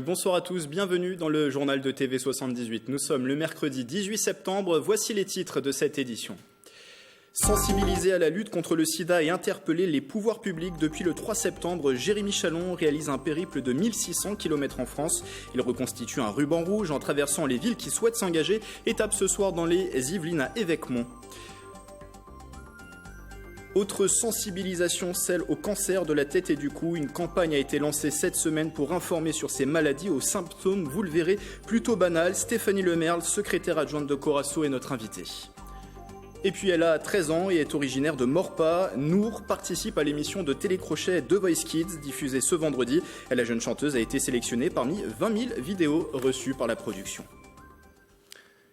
Bonsoir à tous, bienvenue dans le journal de TV78. Nous sommes le mercredi 18 septembre, voici les titres de cette édition. Sensibiliser à la lutte contre le sida et interpeller les pouvoirs publics. Depuis le 3 septembre, Jérémy Chalon réalise un périple de 1600 km en France. Il reconstitue un ruban rouge en traversant les villes qui souhaitent s'engager. Étape ce soir dans les Yvelines à Évêquemont. Autre sensibilisation, celle au cancer de la tête et du cou. Une campagne a été lancée cette semaine pour informer sur ces maladies aux symptômes, vous le verrez, plutôt banals. Stéphanie Lemerle, secrétaire adjointe de Corasso, est notre invitée. Et puis elle a 13 ans et est originaire de Morpa. Nour participe à l'émission de télécrochet The Voice Kids, diffusée ce vendredi. La jeune chanteuse a été sélectionnée parmi 20 000 vidéos reçues par la production.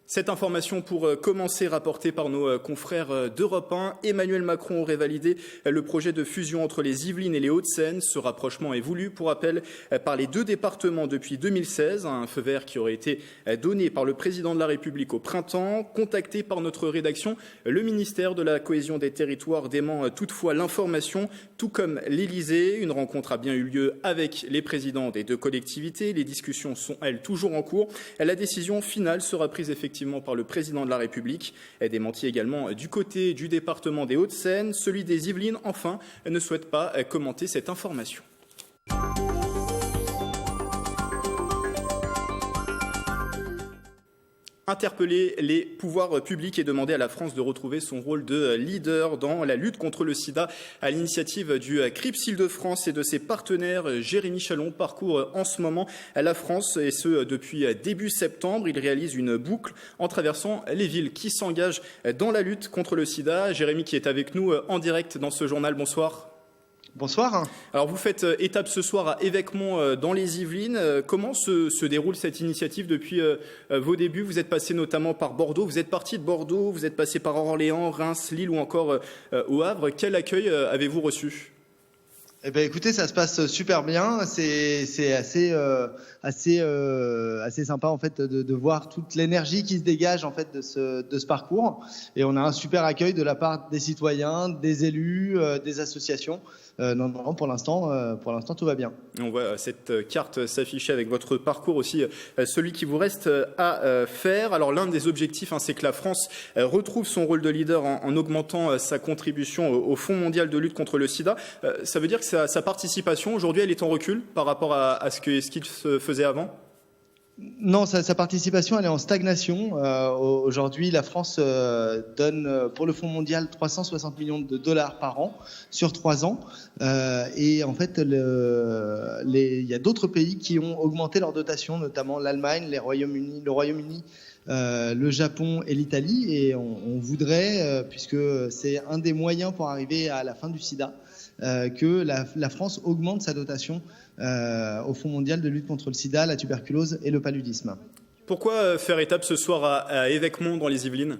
Cette information pour commencer rapportée par nos confrères d'Europe 1. Emmanuel Macron aurait validé le projet de fusion entre les Yvelines et les Hauts-de-Seine. Ce rapprochement est voulu, pour rappel, par les deux départements depuis 2016. Un feu vert qui aurait été donné par le président de la République au printemps. Contacté par notre rédaction, le ministère de la Cohésion des Territoires dément toutefois l'information, tout comme l'Élysée. Une rencontre a bien eu lieu avec les présidents des deux collectivités. Les discussions sont, elles, toujours en cours. La décision finale sera prise effectivement par le président de la République. Elle démentit également du côté du département des Hauts-de-Seine. Celui des Yvelines, enfin, ne souhaite pas commenter cette information. Interpeller les pouvoirs publics et demander à la France de retrouver son rôle de leader dans la lutte contre le sida. À l'initiative du CRIPS Île-de-France et de ses partenaires, Jérémy Chalon parcourt en ce moment la France, et ce depuis début septembre. Il réalise une boucle en traversant les villes qui s'engagent dans la lutte contre le sida. Jérémy qui est avec nous en direct dans ce journal, bonsoir. Bonsoir. Alors vous faites étape ce soir à Évêquemont dans les Yvelines. Comment se déroule cette initiative depuis vos débuts? Vous êtes passé notamment par Bordeaux, vous êtes parti de Bordeaux, vous êtes passé par Orléans, Reims, Lille ou encore au Havre. Quel accueil avez-vous reçu? Eh ben, écoutez, ça se passe super bien. C'est assez sympa en fait de voir toute l'énergie qui se dégage en fait de ce parcours. Et on a un super accueil de la part des citoyens, des élus, des associations. Non, pour l'instant, tout va bien. On voit cette carte s'afficher avec votre parcours aussi, celui qui vous reste à faire. Alors l'un des objectifs, c'est que la France retrouve son rôle de leader en augmentant sa contribution au Fonds mondial de lutte contre le sida. Ça veut dire que sa participation, aujourd'hui, elle est en recul par rapport à ce qu'il se faisait avant? Non, sa participation, elle est en stagnation. Aujourd'hui, la France donne pour le Fonds mondial 360 millions de dollars par an sur 3 ans. Et en fait, il y a d'autres pays qui ont augmenté leur dotation, notamment l'Allemagne, le Royaume-Uni, le Japon et l'Italie. Et on voudrait, puisque c'est un des moyens pour arriver à la fin du sida, que la France augmente sa dotation au Fonds mondial de lutte contre le sida, la tuberculose et le paludisme. Pourquoi faire étape ce soir à Évêquemont dans les Yvelines?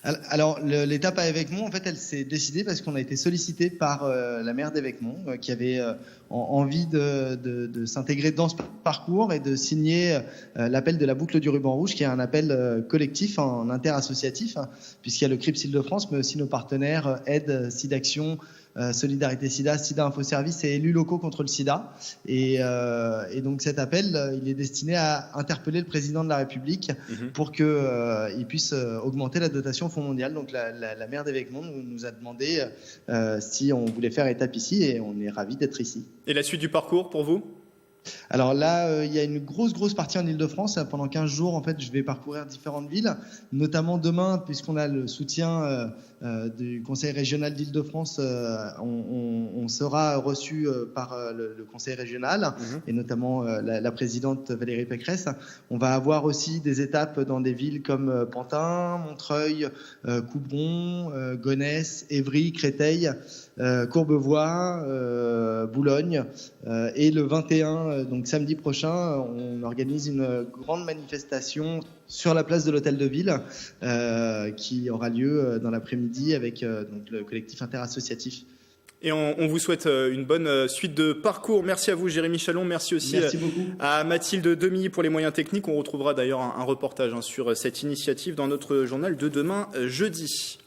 Alors, l'étape à Évêquemont, en fait, elle s'est décidée parce qu'on a été sollicité par la maire d'Évêquemont qui avait envie de s'intégrer dans ce parcours et de signer l'appel de la boucle du ruban rouge, qui est un appel collectif, en interassociatif, puisqu'il y a le CRIPS Île-de-France, mais aussi nos partenaires Aide, SIDAction, Solidarité Sida, Sida Info Service et élus locaux contre le sida. Et donc cet appel, il est destiné à interpeller le président de la République pour qu'il puisse augmenter la dotation au Fonds mondial. Donc la maire d'Évêquemont nous a demandé si on voulait faire étape ici, et on est ravis d'être ici. Et la suite du parcours pour vous? Alors là, il y a une grosse partie en Île-de-France. Pendant 15 jours, en fait, je vais parcourir différentes villes, notamment demain, puisqu'on a le soutien du Conseil régional d'Île-de-France. On sera reçu par le Conseil régional et notamment la présidente Valérie Pécresse. On va avoir aussi des étapes dans des villes comme Pantin, Montreuil, Coubron, Gonesse, Évry, Créteil, Courbevoie, Boulogne. Et le 21, donc samedi prochain, on organise une grande manifestation sur la place de l'Hôtel de Ville qui aura lieu dans l'après-midi avec donc le collectif interassociatif. Et on vous souhaite une bonne suite de parcours. Merci à vous, Jérémy Chalon. Merci aussi à Mathilde Demilly pour les moyens techniques. On retrouvera d'ailleurs un reportage sur cette initiative dans notre journal de demain, jeudi.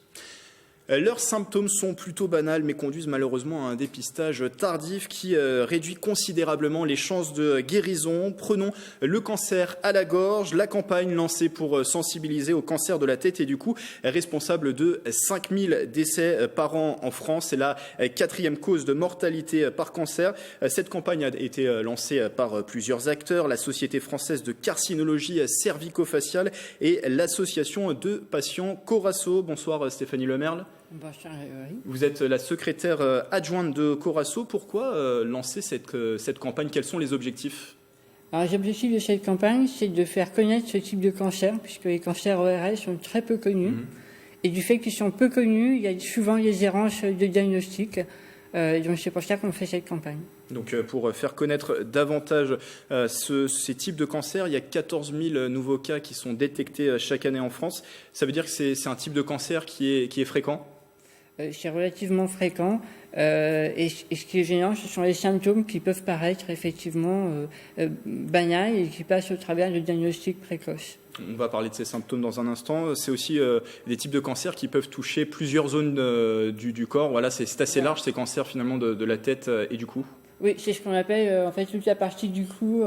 Leurs symptômes sont plutôt banals mais conduisent malheureusement à un dépistage tardif qui réduit considérablement les chances de guérison. Prenons le cancer à la gorge. La campagne lancée pour sensibiliser au cancer de la tête et du cou est responsable de 5000 décès par an en France. C'est la 4e cause de mortalité par cancer. Cette campagne a été lancée par plusieurs acteurs, la Société française de carcinologie cervico-faciale et l'association de patients Corasso. Bonsoir Stéphanie Lemerle. Bonsoir, oui. Vous êtes la secrétaire adjointe de Corasso. Pourquoi lancer cette campagne? Quels sont les objectifs? Alors, l'objectif de cette campagne, c'est de faire connaître ce type de cancer, puisque les cancers ORL sont très peu connus. Et du fait qu'ils sont peu connus, il y a souvent des errances de diagnostic. Donc c'est pour ça qu'on fait cette campagne. Donc pour faire connaître davantage ces types de cancers, il y a 14 000 nouveaux cas qui sont détectés chaque année en France. Ça veut dire que c'est un type de cancer qui est fréquent? C'est relativement fréquent. Et ce qui est gênant, ce sont les symptômes qui peuvent paraître effectivement banals et qui passent au travers de diagnostics précoces. On va parler de ces symptômes dans un instant. C'est aussi des types de cancers qui peuvent toucher plusieurs zones du corps. Voilà, c'est assez large ces cancers finalement de la tête et du cou. Oui, c'est ce qu'on appelle en fait toute la partie du cou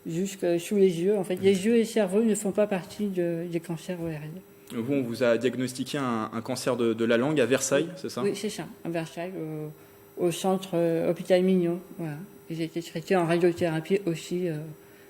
jusque sous les yeux. En fait, les yeux et le cerveau ne font pas partie des cancers ORL. Vous, on vous a diagnostiqué un cancer de la langue à Versailles, c'est ça? Oui, c'est ça, à Versailles, au centre Hôpital Mignon. Voilà. Ils étaient traités en radiothérapie aussi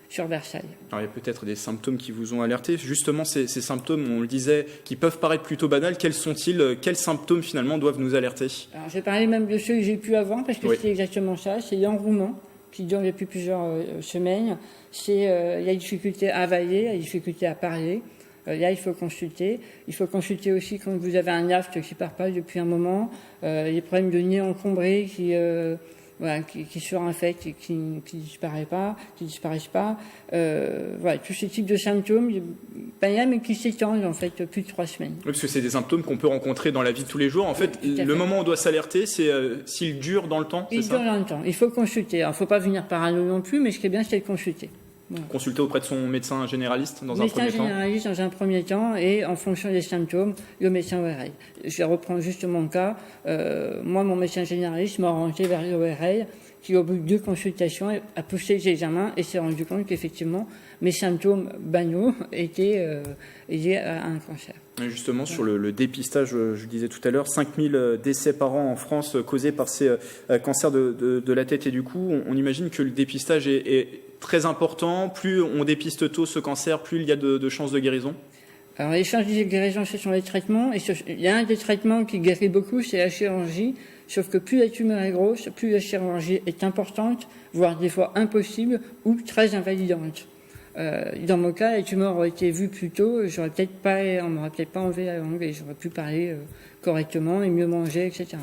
sur Versailles. Alors, il y a peut-être des symptômes qui vous ont alerté. Justement, ces symptômes, on le disait, qui peuvent paraître plutôt banals, quels sont-ils? Quels symptômes, finalement, doivent nous alerter? Alors, je vais parler même de ceux que j'ai pu avant, parce que c'est exactement ça. C'est l'enrouement qui dure depuis plusieurs semaines. C'est la difficulté à avaler, la difficulté à parler. Là, il faut consulter. Il faut consulter aussi quand vous avez un afte qui ne part pas depuis un moment, les problèmes de nez encombré qui sont en fait et qui disparaissent pas. Voilà, tous ces types de symptômes, mais qui s'étendent en fait plus de 3 semaines. Oui, parce que c'est des symptômes qu'on peut rencontrer dans la vie de tous les jours. En fait, le moment où on doit s'alerter, c'est s'il dure dans le temps, c'est ça? Il dure dans le temps. Il faut consulter. Alors, il ne faut pas venir parano non plus, mais ce qui est bien, c'est de consulter. Voilà. Consulter auprès de son médecin généraliste dans un premier temps. Médecin généraliste dans un premier temps et en fonction des symptômes, le médecin ORL. Je reprends justement le cas. Moi, mon médecin généraliste m'a orienté vers l'ORL qui, au bout de 2 consultations, a poussé les examens et s'est rendu compte qu'effectivement, mes symptômes banaux étaient liés à un cancer. Et justement, sur le dépistage, je disais tout à l'heure, 5000 décès par an en France causés par ces cancers de la tête et du cou. On imagine que le dépistage est très important. Plus on dépiste tôt ce cancer, plus il y a de chances de guérison. Alors, les chances de guérison, ce sont les traitements. Et il y a un des traitements qui guérit beaucoup, c'est la chirurgie. Sauf que plus la tumeur est grosse, plus la chirurgie est importante, voire des fois impossible ou très invalidante. Dans mon cas, les tumeurs auraient été vues plus tôt, on m'aurait peut-être pas enlevé la langue et j'aurais pu parler correctement et mieux manger, etc.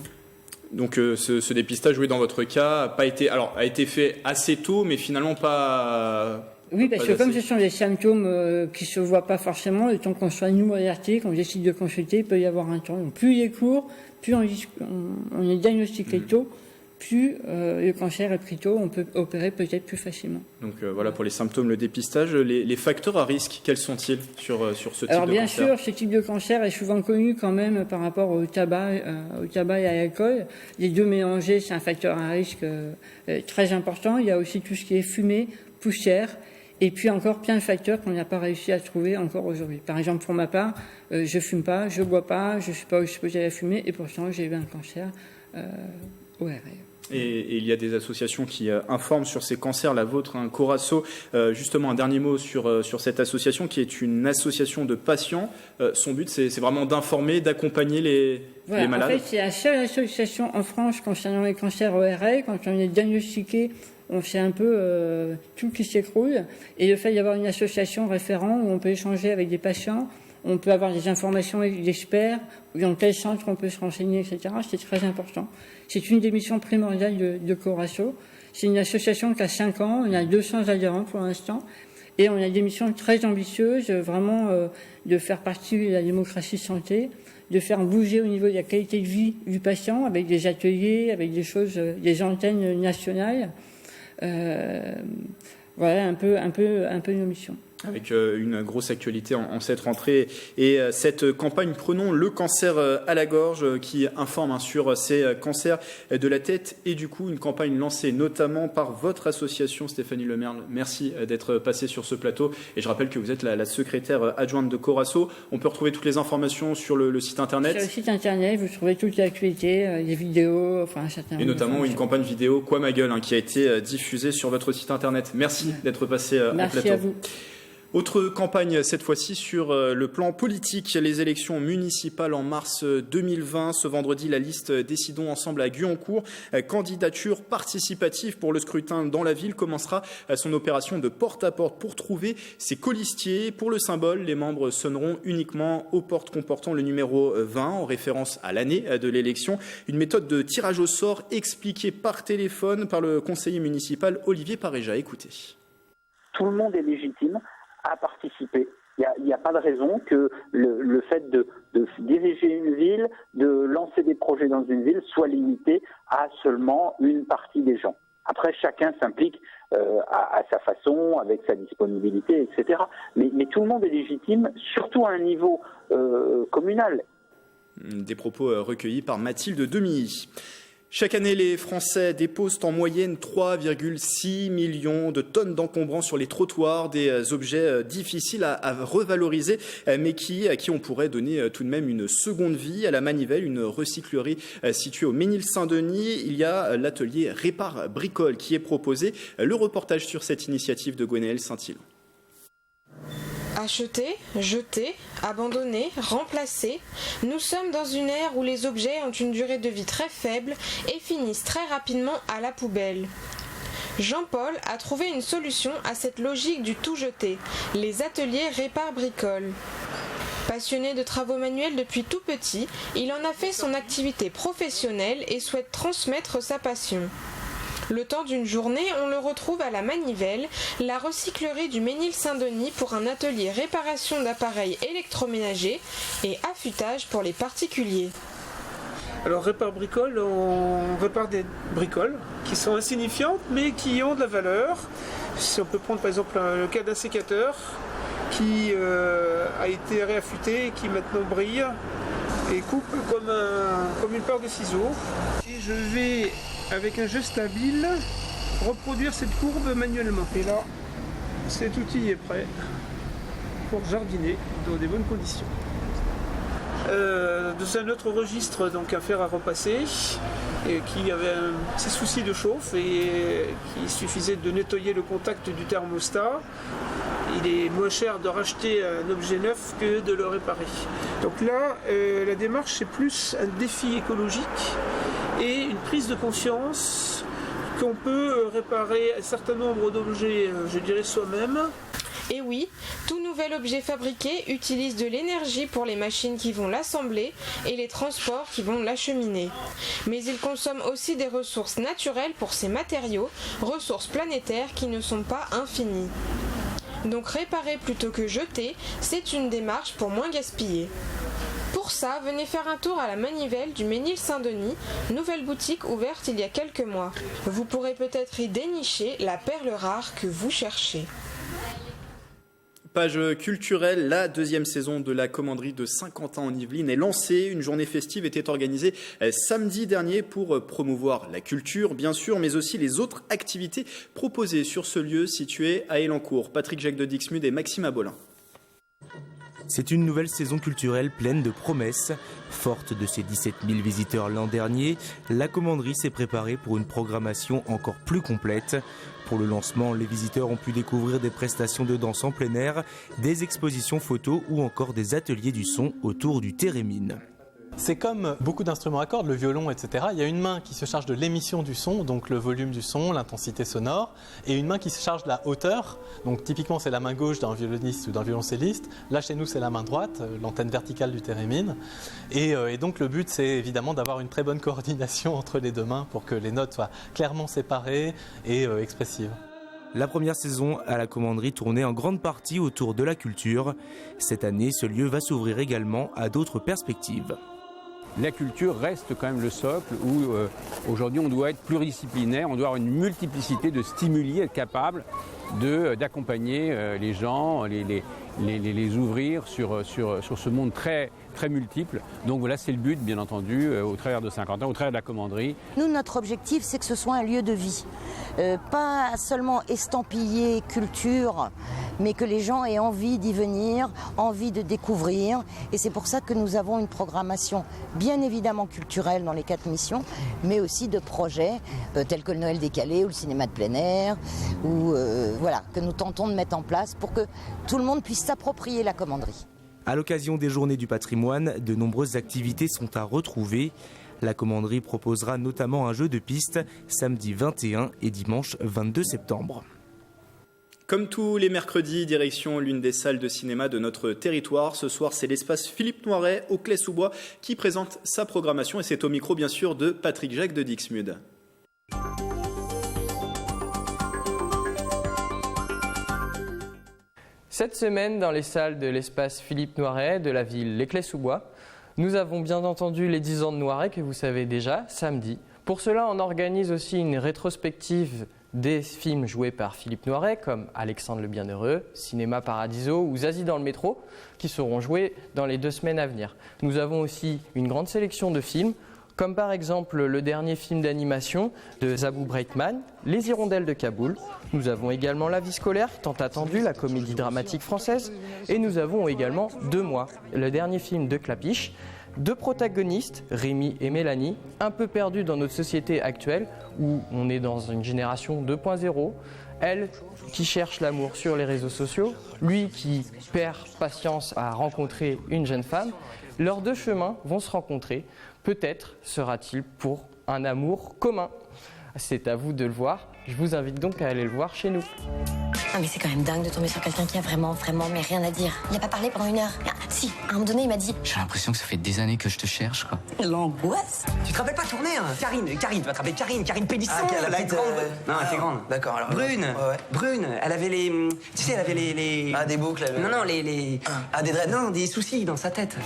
Donc ce dépistage, oui, dans votre cas, a été fait assez tôt, mais finalement pas... Oui, parce que comme ce sont des symptômes qui se voient pas forcément, le temps qu'on soit nous alertés, qu'on décide de consulter, il peut y avoir un temps. Donc plus il est court, plus on est diagnostiqué tôt, plus le cancer est pris tôt, on peut opérer peut-être plus facilement. Donc voilà pour les symptômes, le dépistage. Les facteurs à risque, quels sont-ils sur ce type de cancer? Alors bien sûr, ce type de cancer est souvent connu quand même par rapport au tabac et à l'alcool. Les deux mélangés, c'est un facteur à risque très important. Il y a aussi tout ce qui est fumée, poussière, et puis encore plein de facteurs qu'on n'a pas réussi à trouver encore aujourd'hui. Par exemple, pour ma part, je fume pas, je bois pas, je suis pas exposé à la fumée, et pourtant j'ai eu un cancer ORL. Et il y a des associations qui informent sur ces cancers, la vôtre, Corasso. Justement, un dernier mot sur cette association qui est une association de patients. Son but, c'est vraiment d'informer, d'accompagner les malades. En fait, c'est la seule association en France concernant les cancers ORL. Quand on est diagnostiqué, on sait un peu tout qui s'écroule. Et le fait d'avoir une association référent où on peut échanger avec des patients, on peut avoir des informations avec des experts, dans quel centre on peut se renseigner, etc. C'est très important. C'est une des missions primordiales de Corasso. C'est une association qui a 5 ans, on a 200 adhérents pour l'instant, et on a des missions très ambitieuses, vraiment de faire partie de la démocratie santé, de faire bouger au niveau de la qualité de vie du patient, avec des ateliers, avec des choses, des antennes nationales. Voilà un peu nos missions. Avec une grosse actualité en cette rentrée et cette campagne Prenons le cancer à la gorge qui informe sur ces cancers de la tête et du cou, une campagne lancée notamment par votre association Stéphanie Lemerle. Merci d'être passée sur ce plateau et je rappelle que vous êtes la secrétaire adjointe de Corasso. On peut retrouver toutes les informations sur le site internet. Sur le site internet, vous trouvez toutes les activités, les vidéos, enfin un certain nombre. Et notamment une campagne vidéo Quoi ma gueule qui a été diffusée sur votre site internet. Merci d'être passé au plateau. Merci à vous. Autre campagne, cette fois-ci sur le plan politique, les élections municipales en mars 2020. Ce vendredi, la liste Décidons ensemble à Guyancourt, candidature participative pour le scrutin dans la ville, commencera son opération de porte-à-porte pour trouver ses colistiers. Pour le symbole, les membres sonneront uniquement aux portes comportant le numéro 20, en référence à l'année de l'élection. Une méthode de tirage au sort expliquée par téléphone par le conseiller municipal Olivier Paréja. Écoutez. Tout le monde est légitime à participer. Il n'y a pas de raison que le fait de diriger une ville, de lancer des projets dans une ville, soit limité à seulement une partie des gens. Après, chacun s'implique à sa façon, avec sa disponibilité, etc. Mais tout le monde est légitime, surtout à un niveau communal. Des propos recueillis par Mathilde Demilly. Chaque année, les Français déposent en moyenne 3,6 millions de tonnes d'encombrants sur les trottoirs, des objets difficiles à revaloriser, mais à qui on pourrait donner tout de même une seconde vie. À la Manivelle, une recyclerie située au Ménil-Saint-Denis, il y a l'atelier Répare Bricole qui est proposé. Le reportage sur cette initiative de Gwenaëlle Saint-Hilaire. Acheter, jeter, abandonner, remplacer, nous sommes dans une ère où les objets ont une durée de vie très faible et finissent très rapidement à la poubelle. Jean-Paul a trouvé une solution à cette logique du tout jeter, les ateliers Répare Bricole. Passionné de travaux manuels depuis tout petit, il en a fait son activité professionnelle et souhaite transmettre sa passion. Le temps d'une journée, on le retrouve à la Manivelle, la recyclerie du Ménil-Saint-Denis pour un atelier réparation d'appareils électroménagers et affûtage pour les particuliers. Alors Répare Bricole, on répare des bricoles qui sont insignifiantes mais qui ont de la valeur. Si on peut prendre par exemple le cas d'un sécateur qui a été réaffûté et qui maintenant brille et coupe comme une paire de ciseaux. Et je vais, avec un geste habile, reproduire cette courbe manuellement. Et là, cet outil est prêt pour jardiner dans des bonnes conditions. C'est un autre registre, donc un fer à repasser, et qui avait un petit souci de chauffe et qu'il suffisait de nettoyer le contact du thermostat. Il est moins cher de racheter un objet neuf que de le réparer. Donc là, la démarche, c'est plus un défi écologique et une prise de conscience qu'on peut réparer un certain nombre d'objets, je dirais, soi-même. Et oui, tout nouvel objet fabriqué utilise de l'énergie pour les machines qui vont l'assembler et les transports qui vont l'acheminer. Mais il consomme aussi des ressources naturelles pour ces matériaux, ressources planétaires qui ne sont pas infinies. Donc réparer plutôt que jeter, c'est une démarche pour moins gaspiller. Pour ça, venez faire un tour à la Manivelle du Ménil-Saint-Denis, nouvelle boutique ouverte il y a quelques mois. Vous pourrez peut-être y dénicher la perle rare que vous cherchez. Page culturelle, la deuxième saison de la commanderie de Saint-Quentin en Yvelines est lancée. Une journée festive était organisée samedi dernier pour promouvoir la culture, bien sûr, mais aussi les autres activités proposées sur ce lieu situé à Élancourt. Patrick Jacques de Dixmude et Maxime Abolin. C'est une nouvelle saison culturelle pleine de promesses. Forte de ses 17 000 visiteurs l'an dernier, la commanderie s'est préparée pour une programmation encore plus complète. Pour le lancement, les visiteurs ont pu découvrir des prestations de danse en plein air, des expositions photos ou encore des ateliers du son autour du Térémine. C'est comme beaucoup d'instruments à cordes, le violon, etc. Il y a une main qui se charge de l'émission du son, donc le volume du son, l'intensité sonore, et une main qui se charge de la hauteur. Donc typiquement, c'est la main gauche d'un violoniste ou d'un violoncelliste. Là, chez nous, c'est la main droite, l'antenne verticale du Térémine. Et donc le but, c'est évidemment d'avoir une très bonne coordination entre les deux mains pour que les notes soient clairement séparées et expressives. La première saison à la commanderie tournait en grande partie autour de la culture. Cette année, ce lieu va s'ouvrir également à d'autres perspectives. La culture reste quand même le socle où aujourd'hui on doit être pluridisciplinaire, on doit avoir une multiplicité de stimuli, être capable d'accompagner les gens, les ouvrir sur ce monde très, très multiple. Donc voilà, c'est le but, bien entendu, au travers de Saint-Quentin, au travers de la commanderie. Nous, notre objectif, c'est que ce soit un lieu de vie. Pas seulement estampillé culture, mais que les gens aient envie d'y venir, envie de découvrir. Et c'est pour ça que nous avons une programmation bien évidemment culturelle dans les 4 missions, mais aussi de projets tels que le Noël décalé ou le cinéma de plein air, ou voilà, que nous tentons de mettre en place pour que tout le monde puisse s'approprier la commanderie. À l'occasion des Journées du patrimoine, de nombreuses activités sont à retrouver. La commanderie proposera notamment un jeu de piste samedi 21 et dimanche 22 septembre. Comme tous les mercredis, direction l'une des salles de cinéma de notre territoire. Ce soir, c'est l'espace Philippe Noiret au Claye-sous-Bois qui présente sa programmation. Et c'est au micro, bien sûr, de Patrick Jacques de Dixmude. Cette semaine, dans les salles de l'espace Philippe Noiret de la ville Les Claye-sous-Bois, nous avons bien entendu les 10 ans de Noiret que vous savez déjà, samedi. Pour cela, on organise aussi une rétrospective des films joués par Philippe Noiret, comme Alexandre le Bienheureux, Cinéma Paradiso ou Zazie dans le métro, qui seront joués dans les 2 semaines à venir. Nous avons aussi une grande sélection de films, comme par exemple le dernier film d'animation de Zabou Breitman, Les Hirondelles de Kaboul. Nous avons également La vie scolaire, tant attendue, la comédie dramatique française. Et nous avons également 2 mois, le dernier film de Clapiche. 2 protagonistes, Rémi et Mélanie, un peu perdus dans notre société actuelle, où on est dans une génération 2.0. Elle qui cherche l'amour sur les réseaux sociaux, lui qui perd patience à rencontrer une jeune femme. Leurs 2 chemins vont se rencontrer. Peut-être sera-t-il pour un amour commun. C'est à vous de le voir. Je vous invite donc à aller le voir chez nous. Ah mais c'est quand même dingue de tomber sur quelqu'un qui a vraiment mais rien à dire. Il a pas parlé pendant 1 heure. Ah, si, à un moment donné, il m'a dit... J'ai l'impression que ça fait des années que je te cherche, quoi. L'angoisse. Tu te rappelles pas tourner, hein? Karine, tu vas te rappeler Karine Pélisson. Ah, la petite grande... Non, elle était grande. D'accord, alors... Brune. Ouais. Brune, elle avait les... Tu sais, elle avait les... Ah, des boucles, elle... Non, les... Ah, des dreads. Non, des soucis dans sa tête.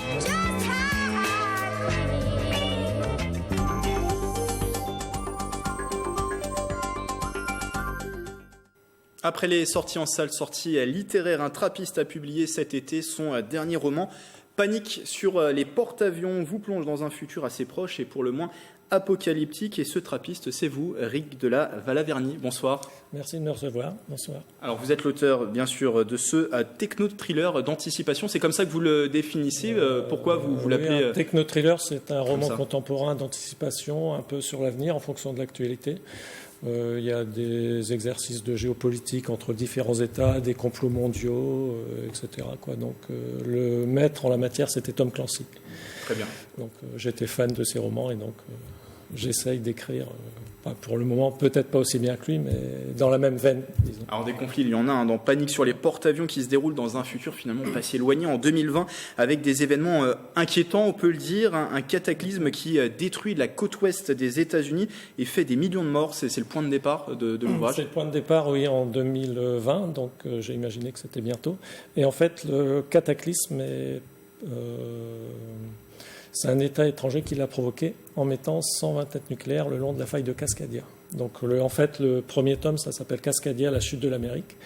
Après les sorties en salle, sorties littéraires, un trappiste a publié cet été son dernier roman. Panique sur les porte-avions vous plonge dans un futur assez proche et pour le moins apocalyptique. Et ce trappiste, c'est vous, Rick de la Valavernie. Bonsoir. Merci de me recevoir. Bonsoir. Alors vous êtes l'auteur, bien sûr, de ce techno-thriller d'anticipation. C'est comme ça que vous le définissez. Pourquoi vous l'appelez un techno-thriller, c'est un roman contemporain d'anticipation, un peu sur l'avenir en fonction de l'actualité. Il y a des exercices de géopolitique entre différents États, des complots mondiaux, etc. Donc le maître en la matière, c'était Tom Clancy. Très bien. Donc j'étais fan de ses romans et donc j'essaye d'écrire, pour le moment peut-être pas aussi bien que lui, mais dans la même veine, disons. Alors des conflits, il y en a dans Panique sur les porte-avions qui se déroule dans un futur finalement pas si éloigné en 2020 avec des événements inquiétants, on peut le dire, un cataclysme qui détruit la côte ouest des États-Unis et fait des millions de morts. C'est le point de départ de l'ouvrage. C'est le point de départ, oui, en 2020, donc j'ai imaginé que c'était bientôt. Et en fait, le cataclysme c'est un État étranger qui l'a provoqué en mettant 120 têtes nucléaires le long de la faille de Cascadia. Donc en fait, le premier tome, ça s'appelle Cascadia, la chute de l'Amérique.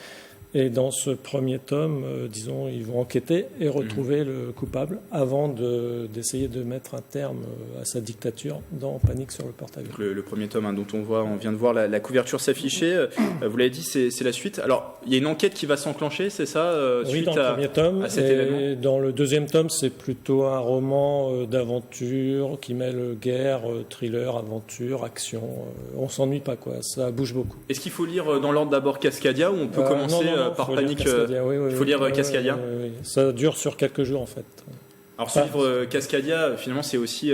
Et dans ce premier tome, disons, ils vont enquêter et retrouver le coupable avant d'essayer de mettre un terme à sa dictature dans Panique sur le porte-avions. Le premier tome dont on vient de voir la couverture s'afficher, vous l'avez dit, c'est la suite. Alors, il y a une enquête qui va s'enclencher, c'est ça oui, dans le premier tome. À cet événement. Dans le deuxième tome, c'est plutôt un roman d'aventure qui mêle guerre, thriller, aventure, action. On s'ennuie pas, quoi. Ça bouge beaucoup. Est-ce qu'il faut lire dans l'ordre d'abord Cascadia ou on peut commencer par Panique? Il faut lire Cascadia. Oui. Ça dure sur quelques jours en fait. Alors ce livre Cascadia, finalement, c'est aussi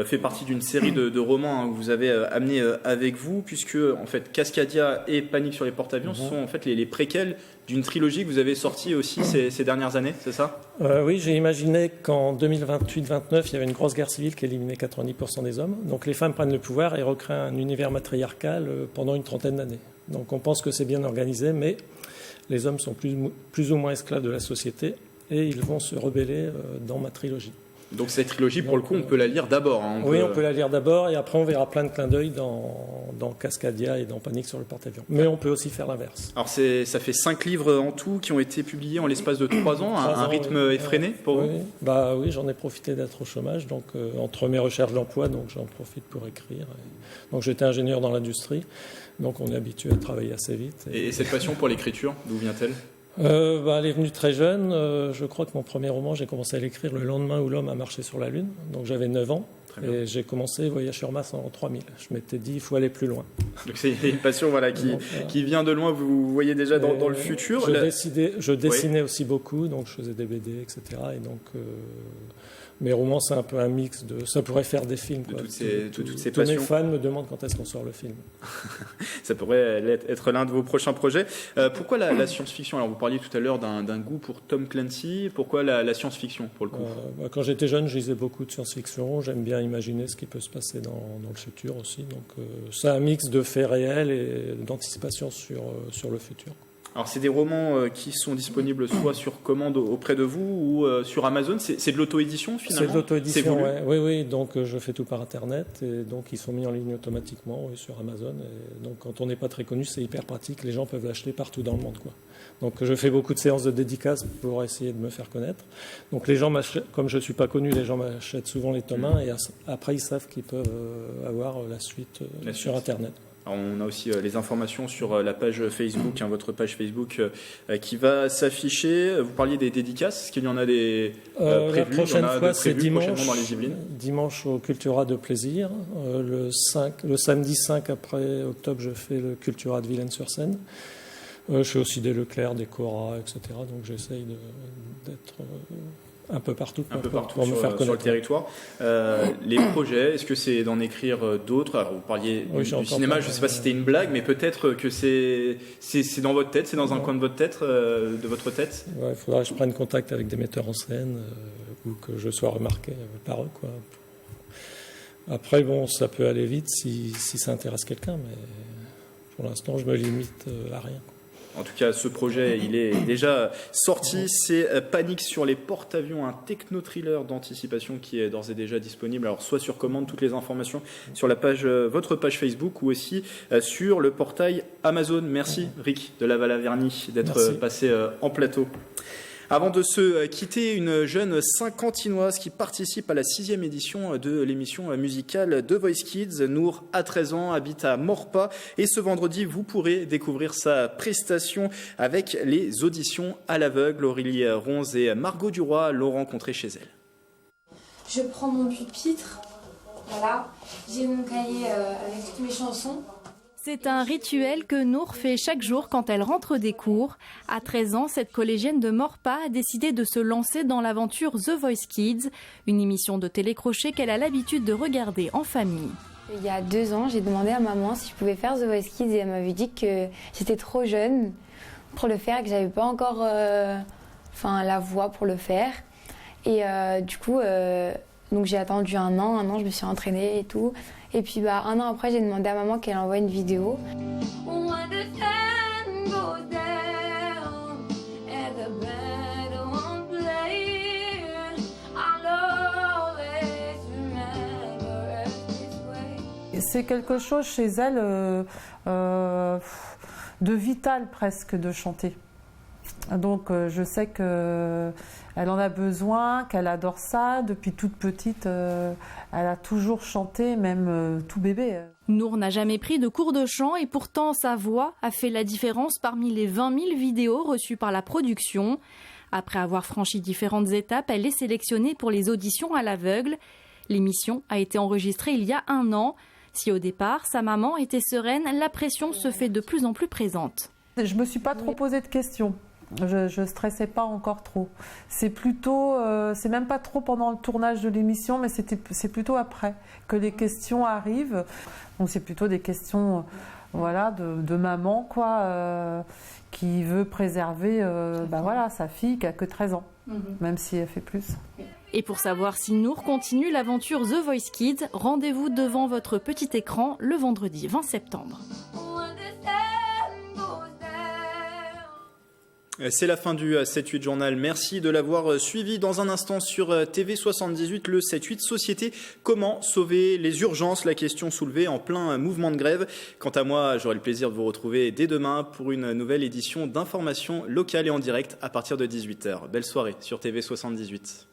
fait partie d'une série de romans que vous avez amené avec vous, puisque en fait Cascadia et Panique sur les porte-avions sont en fait les préquels d'une trilogie que vous avez sortie aussi ces dernières années, c'est ça? Oui, j'ai imaginé qu'en 2028-29, il y avait une grosse guerre civile qui éliminait 90% des hommes. Donc les femmes prennent le pouvoir et recréent un univers matriarcal pendant une trentaine d'années. Donc on pense que c'est bien organisé, mais les hommes sont plus ou moins esclaves de la société et ils vont se rebeller dans ma trilogie. Donc cette trilogie, pour le coup, on peut la lire d'abord. Hein, on peut la lire d'abord et après on verra plein de clins d'œil dans Cascadia et dans Panique sur le porte-avions. Mais on peut aussi faire l'inverse. Alors ça fait 5 livres en tout qui ont été publiés en l'espace de 3 ans, un rythme effréné pour vous. Oui, j'en ai profité d'être au chômage, donc entre mes recherches d'emploi, donc j'en profite pour écrire. Donc j'étais ingénieur dans l'industrie, donc on est habitué à travailler assez vite. Et cette passion pour l'écriture, d'où vient-elle ? Elle est venue très jeune. Je crois que mon premier roman, j'ai commencé à l'écrire le lendemain où l'homme a marché sur la Lune. Donc j'avais 9 ans. Et j'ai commencé Voyage sur Mars en 3000. Je m'étais dit, il faut aller plus loin. Donc c'est une passion qui vient de loin, vous voyez déjà dans le futur. Je dessinais aussi beaucoup, donc je faisais des BD, etc. Et donc mes romans, c'est un peu un mix de... Ça pourrait faire des films. De toutes ces passions. Tous mes fans me demandent quand est-ce qu'on sort le film. Ça pourrait être l'un de vos prochains projets. Pourquoi la science-fiction ? Alors vous parliez tout à l'heure d'un goût pour Tom Clancy. Pourquoi la science-fiction, pour le coup ? Quand j'étais jeune, je lisais beaucoup de science-fiction. J'aime bien imaginer ce qui peut se passer dans le futur aussi. Donc c'est un mix de faits réels et d'anticipation sur le futur. Alors c'est des romans qui sont disponibles soit sur commande auprès de vous ou sur Amazon. C'est de l'auto-édition finalement ? C'est de l'auto-édition, oui. Donc je fais tout par Internet et donc ils sont mis en ligne automatiquement sur Amazon. Et donc quand on n'est pas très connu, c'est hyper pratique. Les gens peuvent l'acheter partout dans le monde, quoi. Donc je fais beaucoup de séances de dédicaces pour essayer de me faire connaître. Donc les gens m'achètent, comme je ne suis pas connu, les gens m'achètent souvent les tomes 1 et après ils savent qu'ils peuvent avoir la suite sur Internet. Alors, on a aussi les informations sur la page Facebook, votre page Facebook qui va s'afficher. Vous parliez des dédicaces, est-ce qu'il y en a des prévues ? La prochaine fois, c'est dimanche, dans les Yvelines. Dimanche au Cultura de Plaisir. Le samedi 5 après octobre, je fais le Cultura de Villaines-sur-Seine. Je fais aussi des Leclerc, des Cora, etc. Donc j'essaye d'être un peu partout pour me faire connaître. Sur le territoire. Les projets, est-ce que c'est d'en écrire d'autres ? Alors vous parliez du cinéma, je ne sais pas si c'était une blague, mais peut-être que c'est dans votre tête, c'est dans un coin de votre tête, Il faudra que je prenne contact avec des metteurs en scène ou que je sois remarqué par eux, quoi. Après, ça peut aller vite si ça intéresse quelqu'un, mais pour l'instant, je me limite à rien, quoi. En tout cas, ce projet, il est déjà sorti. C'est Panique sur les porte-avions, un techno-thriller d'anticipation qui est d'ores et déjà disponible. Alors, soit sur commande, toutes les informations sur votre page Facebook ou aussi sur le portail Amazon. Merci, Rick de Laval-Averny, d'être passé en plateau. Avant de se quitter, une jeune Saint-Quentinoise qui participe à la 6e édition de l'émission musicale The Voice Kids. Nour a 13 ans, habite à Maurepas et ce vendredi, vous pourrez découvrir sa prestation avec les auditions à l'aveugle. Aurélie Ronze et Margot Duroy l'ont rencontrée chez elle. Je prends mon pupitre, voilà, j'ai mon cahier avec toutes mes chansons. C'est un rituel que Nour fait chaque jour quand elle rentre des cours. À 13 ans, cette collégienne de Maurepas a décidé de se lancer dans l'aventure The Voice Kids, une émission de télécrochet qu'elle a l'habitude de regarder en famille. Il y a 2 ans, j'ai demandé à maman si je pouvais faire The Voice Kids et elle m'avait dit que j'étais trop jeune pour le faire et que j'avais pas encore la voix pour le faire. Et du coup, donc j'ai attendu un an, je me suis entraînée et tout. Et puis 1 an après, j'ai demandé à maman qu'elle envoie une vidéo. C'est quelque chose chez elle de vital presque de chanter. Donc je sais qu'elle en a besoin, qu'elle adore ça. Depuis toute petite, elle a toujours chanté, même tout bébé. Nour n'a jamais pris de cours de chant et pourtant sa voix a fait la différence parmi les 20 000 vidéos reçues par la production. Après avoir franchi différentes étapes, elle est sélectionnée pour les auditions à l'aveugle. L'émission a été enregistrée il y a 1 an. Si au départ, sa maman était sereine, la pression se fait de plus en plus présente. Je ne me suis pas trop posé de questions. Je stressais pas encore trop. C'est plutôt, c'est même pas trop pendant le tournage de l'émission, mais c'est plutôt après que les questions arrivent. Donc c'est plutôt des questions, de maman qui veut préserver, sa fille qui a que 13 ans, même si elle fait plus. Et pour savoir si Nour continue l'aventure The Voice Kids, rendez-vous devant votre petit écran le vendredi 20 septembre. C'est la fin du 7-8 journal. Merci de l'avoir suivi. Dans un instant sur TV78, le 7-8 Société. Comment sauver les urgences? La question soulevée en plein mouvement de grève. Quant à moi, j'aurai le plaisir de vous retrouver dès demain pour une nouvelle édition d'information locale et en direct à partir de 18h. Belle soirée sur TV78.